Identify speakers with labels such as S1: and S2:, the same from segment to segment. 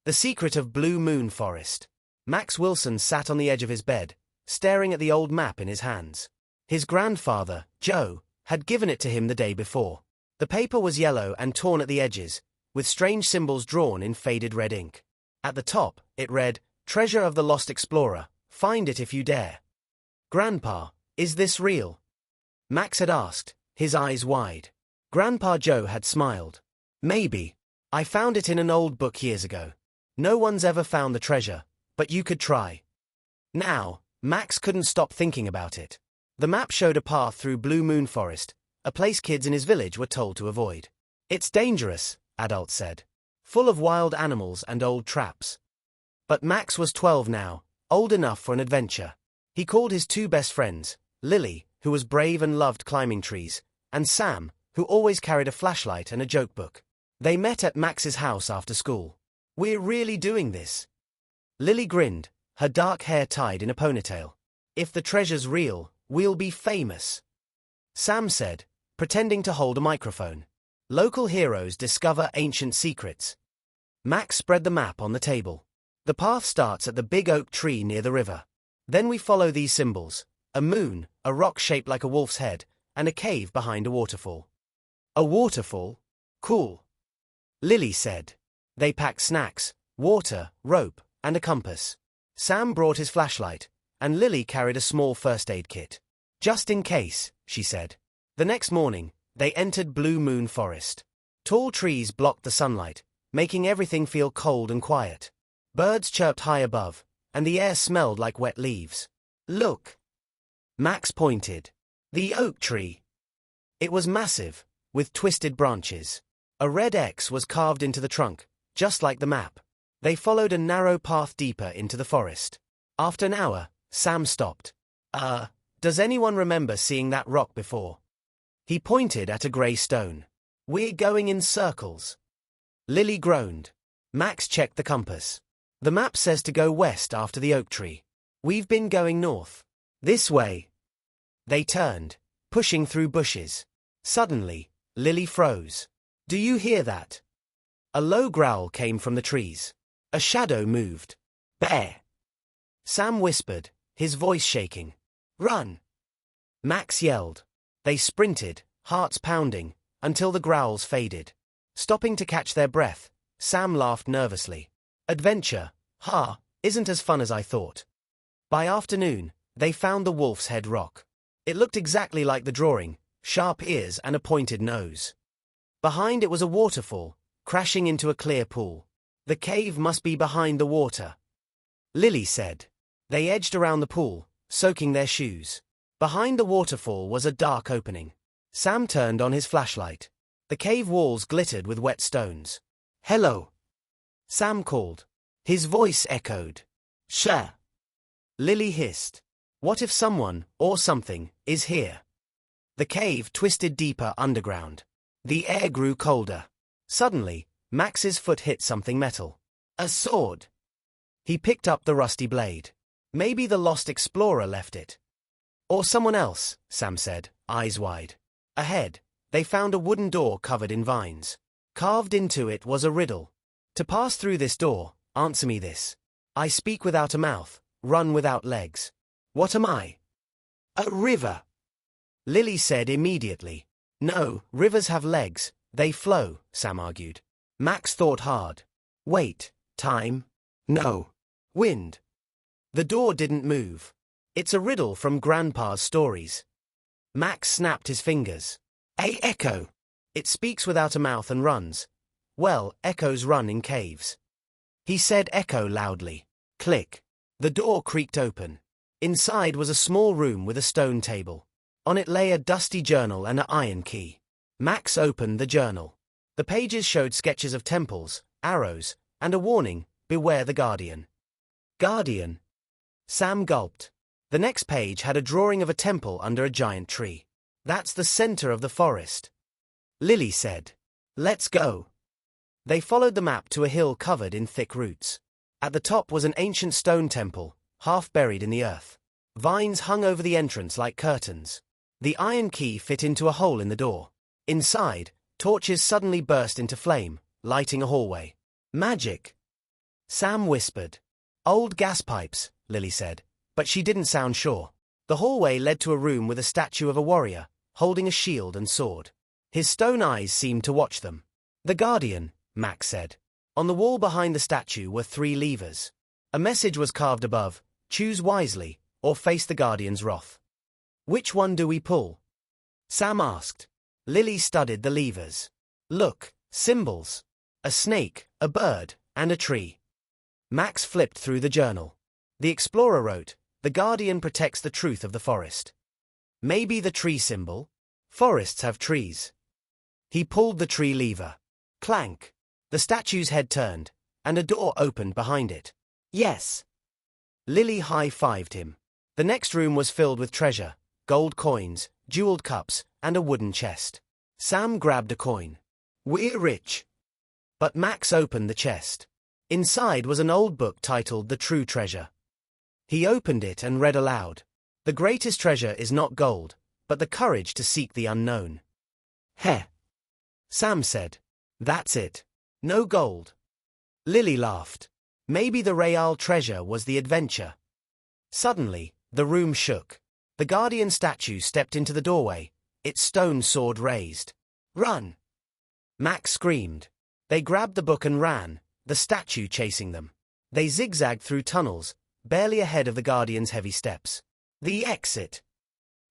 S1: The Secret of Blue Moon Forest. Max Wilson sat on the edge of his bed, staring at the old map in his hands. His grandfather, Joe, had given it to him the day before. The paper was yellow and torn at the edges, with strange symbols drawn in faded red ink. At the top, it read, "Treasure of the Lost Explorer, find it if you dare." "Grandpa, is this real?" Max had asked, his eyes wide. Grandpa Joe had smiled. "Maybe. I found it in an old book years ago. No one's ever found the treasure, but you could try." Now, Max couldn't stop thinking about it. The map showed a path through Blue Moon Forest, a place kids in his village were told to avoid. "It's dangerous," adults said. "Full of wild animals and old traps." But Max was 12 now, old enough for an adventure. He called his two best friends, Lily, who was brave and loved climbing trees, and Sam, who always carried a flashlight and a joke book. They met at Max's house after school. "We're really doing this." Lily grinned, her dark hair tied in a ponytail. "If the treasure's real, we'll be famous." Sam said, pretending to hold a microphone. "Local heroes discover ancient secrets." Max spread the map on the table. "The path starts at the big oak tree near the river. Then we follow these symbols: a moon, a rock shaped like a wolf's head, and a cave behind a waterfall." "A waterfall? Cool." Lily said. They packed snacks, water, rope, and a compass. Sam brought his flashlight, and Lily carried a small first aid kit. "Just in case," she said. The next morning, they entered Blue Moon Forest. Tall trees blocked the sunlight, making everything feel cold and quiet. Birds chirped high above, and the air smelled like wet leaves. "Look." Max pointed. "The oak tree." It was massive, with twisted branches. A red X was carved into the trunk, just like the map. They followed a narrow path deeper into the forest. After an hour, Sam stopped. Does anyone remember seeing that rock before?" He pointed at a grey stone. "We're going in circles." Lily groaned. Max checked the compass. "The map says to go west after the oak tree. We've been going north. This way." They turned, pushing through bushes. Suddenly, Lily froze. "Do you hear that?" A low growl came from the trees. A shadow moved. "Bear." Sam whispered, his voice shaking. "Run." Max yelled. They sprinted, hearts pounding, until the growls faded. Stopping to catch their breath, Sam laughed nervously. "Adventure, isn't as fun as I thought." By afternoon, they found the Wolf's Head rock. It looked exactly like the drawing, sharp ears and a pointed nose. Behind it was a waterfall, crashing into a clear pool. "The cave must be behind the water," Lily said. They edged around the pool, soaking their shoes. Behind the waterfall was a dark opening. Sam turned on his flashlight. The cave walls glittered with wet stones. "Hello," Sam called. His voice echoed. "Sure." Lily hissed. "What if someone, or something, is here?" The cave twisted deeper underground. The air grew colder. Suddenly, Max's foot hit something metal. A sword. He picked up the rusty blade. "Maybe the lost explorer left it." "Or someone else," Sam said, eyes wide. Ahead, they found a wooden door covered in vines. Carved into it was a riddle. "To pass through this door, answer me this. I speak without a mouth, run without legs. What am I?" "A river," Lily said immediately. "No, rivers have legs, they flow," Sam argued. Max thought hard. "Wait, time? No. Wind." The door didn't move. "It's a riddle from Grandpa's stories." Max snapped his fingers. "A echo. It speaks without a mouth and runs. Well, echoes run in caves." He said echo loudly. Click. The door creaked open. Inside was a small room with a stone table. On it lay a dusty journal and an iron key. Max opened the journal. The pages showed sketches of temples, arrows, and a warning, "Beware the Guardian." "Guardian?" Sam gulped. The next page had a drawing of a temple under a giant tree. "That's the center of the forest," Lily said. "Let's go." They followed the map to a hill covered in thick roots. At the top was an ancient stone temple, half buried in the earth. Vines hung over the entrance like curtains. The iron key fit into a hole in the door. Inside, torches suddenly burst into flame, lighting a hallway. "Magic," Sam whispered. Old gas pipes, Lily said, but she didn't sound sure. The hallway led to a room with a statue of a warrior, holding a shield and sword. His stone eyes seemed to watch them. The Guardian, Max said. On the wall behind the statue were 3 levers. A message was carved above: choose wisely, or face the Guardian's wrath. Which one do we pull? Sam asked. Lily studied the levers. Look, symbols. A snake, a bird, and a tree. Max flipped through the journal. The explorer wrote, "The Guardian protects the truth of the forest." Maybe the tree symbol? Forests have trees. He pulled the tree lever. Clank. The statue's head turned, and a door opened behind it. Yes. Lily high-fived him. The next room was filled with treasure, gold coins, jeweled cups, and a wooden chest. Sam grabbed a coin. We're rich. But Max opened the chest. Inside was an old book titled The True Treasure. He opened it and read aloud. The greatest treasure is not gold, but the courage to seek the unknown. Heh. Sam said. That's it. No gold. Lily laughed. Maybe the real treasure was the adventure. Suddenly, the room shook. The Guardian statue stepped into the doorway, its stone sword raised. Run! Max screamed. They grabbed the book and ran, the statue chasing them. They zigzagged through tunnels, barely ahead of the Guardian's heavy steps. The exit!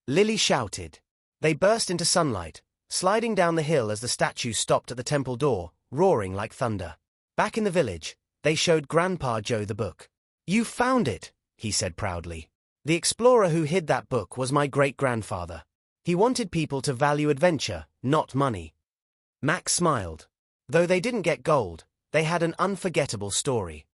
S1: Lily shouted. They burst into sunlight, sliding down the hill as the statue stopped at the temple door, roaring like thunder. Back in the village, they showed Grandpa Joe the book. You found it, he said proudly. The explorer who hid that book was my great-grandfather. He wanted people to value adventure, not money. Max smiled. Though they didn't get gold, they had an unforgettable story.